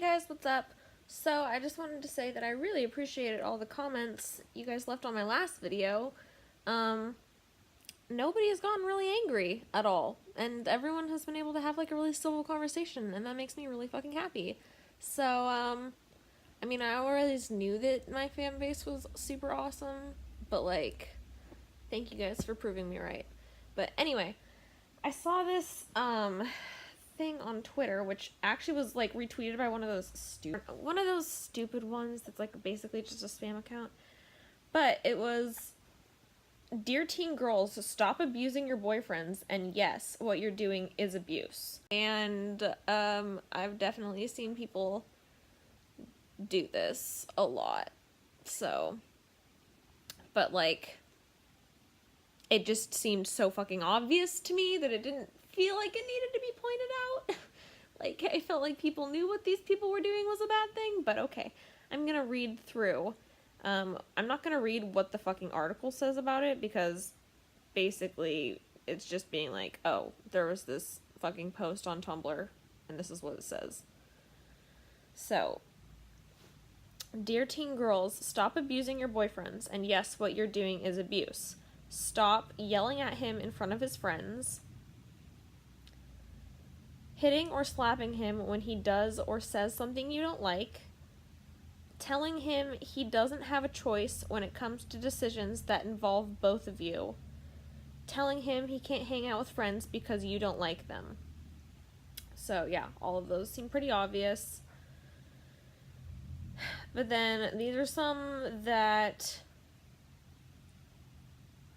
guys, what's up? So I just wanted to say that I really appreciated all the comments you guys left on my last video. Um, Nobody has gotten really angry at all, and everyone has been able to have like a really civil conversation, and that makes me really fucking happy. So, I mean, I always knew that my fan base was super awesome, but like, thank you guys for proving me right. But anyway, I saw this, thing on Twitter, which actually was like retweeted by one of those stupid ones that's like basically just a spam account. But it was, "Dear teen girls, stop abusing your boyfriends, and yes, what you're doing is abuse." And I've definitely seen people do this a lot. So, but like, it just seemed so fucking obvious to me that it didn't feel like it needed to be pointed out. Like, I felt like people knew what these people were doing was a bad thing, but okay. I'm gonna read through. I'm not gonna read what the fucking article says about it, because basically it's just being like, oh, there was this fucking post on Tumblr, and this is what it says. So, "Dear teen girls, stop abusing your boyfriends, and yes, what you're doing is abuse. Stop yelling at him in front of his friends, hitting or slapping him when he does or says something you don't like, telling him he doesn't have a choice when it comes to decisions that involve both of you, telling him he can't hang out with friends because you don't like them." So yeah, all of those seem pretty obvious. But then these are some that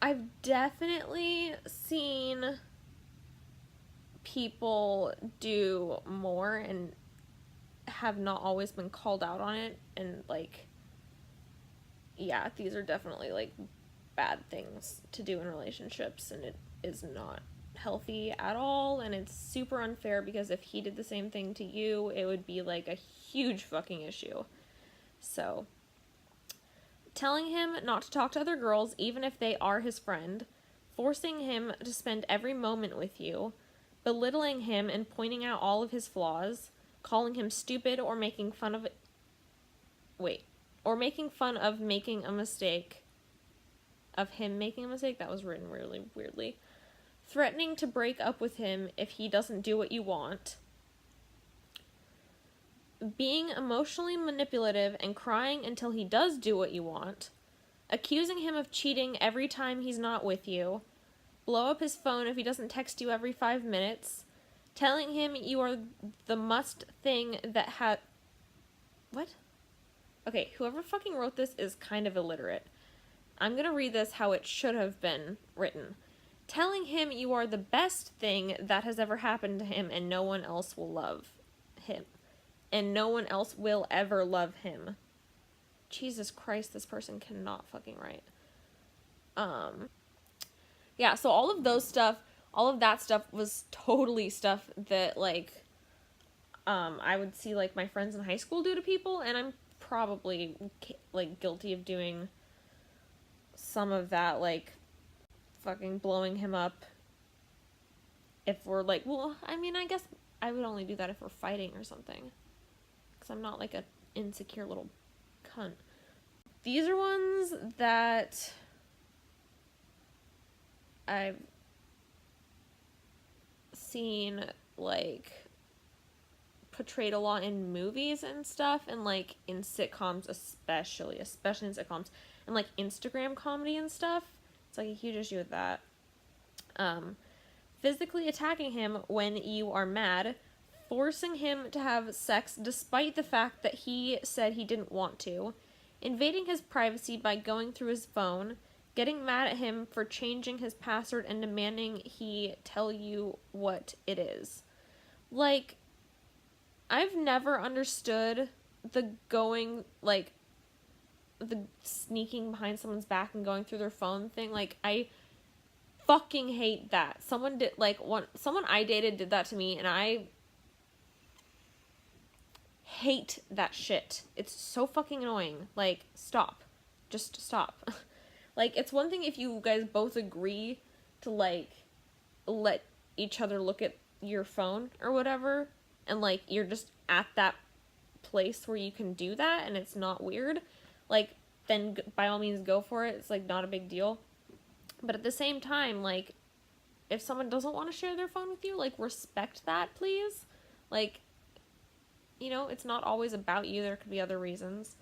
I've definitely seen people do more and have not always been called out on it, and like, yeah, these are definitely like bad things to do in relationships, and it is not healthy at all, and it's super unfair, because if he did the same thing to you, it would be like a huge fucking issue. So, telling him not to talk to other girls even if they are his friend, forcing him to spend every moment with you, belittling him and pointing out all of his flaws, calling him stupid or making fun of making a mistake, of him making a mistake, that was written really weirdly, threatening to break up with him if he doesn't do what you want, being emotionally manipulative and crying until he does do what you want, accusing him of cheating every time he's not with you, blow up his phone if he doesn't text you every 5 minutes, telling him you are the must thing that what? Okay, whoever fucking wrote this is kind of illiterate. I'm gonna read this how it should have been written. Telling him you are the best thing that has ever happened to him, and no one else will love him. And no one else will ever love him. Jesus Christ, this person cannot fucking write. Yeah, so all of that stuff was totally stuff that, like, I would see, like, my friends in high school do to people, and I'm probably, like, guilty of doing some of that, like, fucking blowing him up if we're, like, well, I mean, I guess I would only do that if we're fighting or something, because I'm not, like, a insecure little cunt. These are ones that I've seen, like, portrayed a lot in movies and stuff, and like in sitcoms, especially in sitcoms, and like Instagram comedy and stuff. It's like a huge issue with that. Physically attacking him when you are mad, forcing him to have sex despite the fact that he said he didn't want to, invading his privacy by going through his phone, getting mad at him for changing his password and demanding he tell you what it is. Like, I've never understood the sneaking behind someone's back and going through their phone thing. Like, I fucking hate that. Someone I dated did that to me, and I hate that shit. It's so fucking annoying. Like, stop. Just stop. Like, it's one thing if you guys both agree to, like, let each other look at your phone or whatever, and, like, you're just at that place where you can do that and it's not weird, like, then by all means go for it. It's, like, not a big deal. But at the same time, like, if someone doesn't want to share their phone with you, like, respect that, please. Like, you know, it's not always about you. There could be other reasons.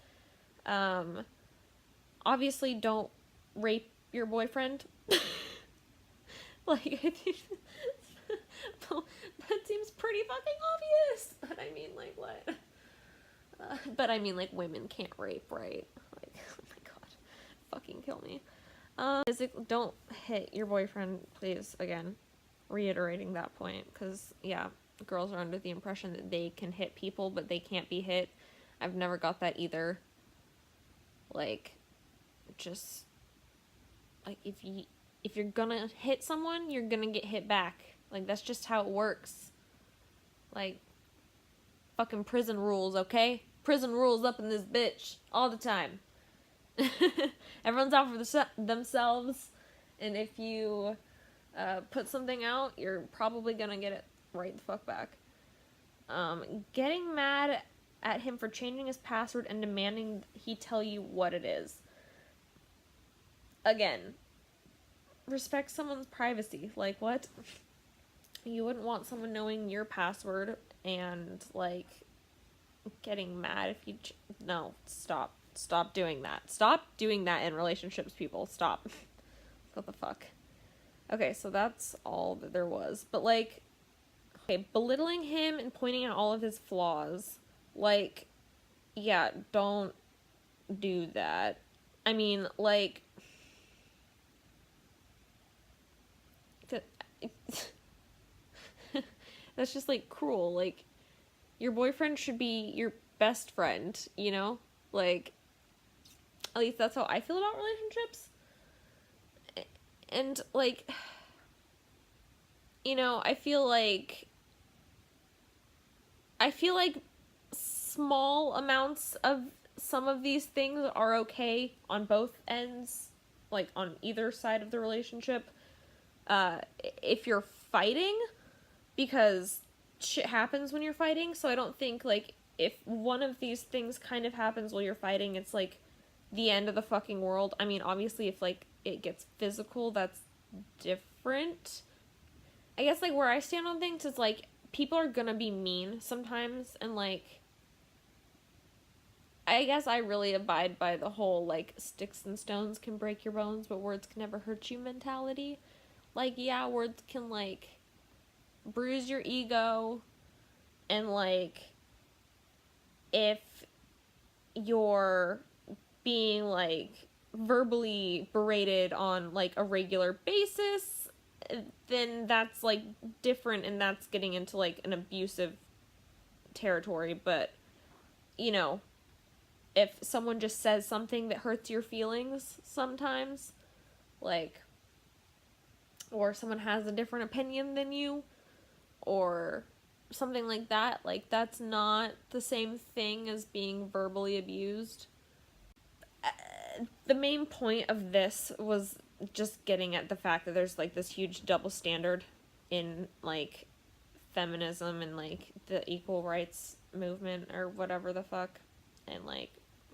Obviously, don't rape your boyfriend. Like, I think that seems pretty fucking obvious. But I mean, like, what? But I mean, like, women can't rape, right? Like, oh my god. Fucking kill me. Don't hit your boyfriend, please, again. Reiterating that point, because, yeah, girls are under the impression that they can hit people, but they can't be hit. I've never got that either. Like, just, like, if you're gonna hit someone, you're gonna get hit back. Like, that's just how it works. Like, fucking prison rules, okay? Prison rules up in this bitch all the time. Everyone's out for themselves, and if you put something out, you're probably gonna get it right the fuck back. Getting mad at him for changing his password and demanding he tell you what it is. Again, respect someone's privacy. Like, what? You wouldn't want someone knowing your password and, like, getting mad if you... No, stop. Stop doing that. Stop doing that in relationships, people. Stop. What the fuck? Okay, so that's all that there was. But, like, okay, belittling him and pointing out all of his flaws. Like, yeah, don't do that. I mean, like... That's just, like, cruel. Like, your boyfriend should be your best friend, you know? Like, at least that's how I feel about relationships. And, like, you know, I feel like small amounts of some of these things are okay on both ends, like, on either side of the relationship. If you're fighting, because shit happens when you're fighting, so I don't think, like, if one of these things kind of happens while you're fighting, it's, like, the end of the fucking world. I mean, obviously, if, like, it gets physical, that's different. I guess, like, where I stand on things is, like, people are gonna be mean sometimes, and, like, I guess I really abide by the whole, like, sticks and stones can break your bones, but words can never hurt you mentality. Like, yeah, words can, like, bruise your ego, and, like, if you're being, like, verbally berated on, like, a regular basis, then that's, like, different, and that's getting into, like, an abusive territory. But, you know, if someone just says something that hurts your feelings sometimes, like, or someone has a different opinion than you, or something like that, like, that's not the same thing as being verbally abused. The main point of this was just getting at the fact that there's, like, this huge double standard in, like, feminism and, like, the equal rights movement or whatever the fuck, and, like,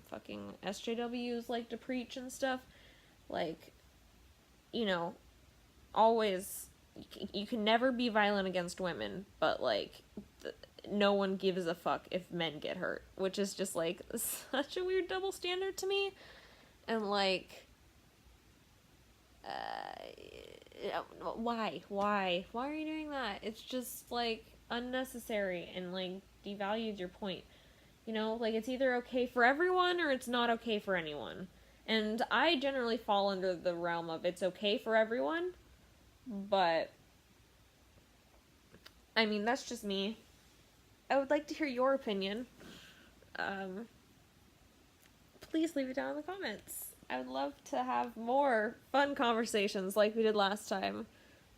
fucking SJWs like to preach and stuff. Like, you know, always, you can never be violent against women, but, like, no one gives a fuck if men get hurt, which is just, like, such a weird double standard to me. And, like, why are you doing that? It's just, like, unnecessary and, like, devalues your point. You know, like, it's either okay for everyone or it's not okay for anyone. And I generally fall under the realm of it's okay for everyone, but, I mean, that's just me. I would like to hear your opinion. Please leave it down in the comments. I would love to have more fun conversations like we did last time.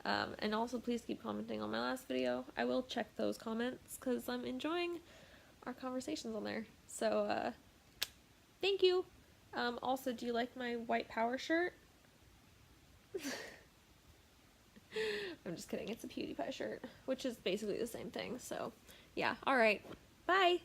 And also, please keep commenting on my last video. I will check those comments because I'm enjoying our conversations on there. So, thank you. Also, do you like my white power shirt? I'm just kidding. It's a PewDiePie shirt, which is basically the same thing. So, yeah. All right. Bye.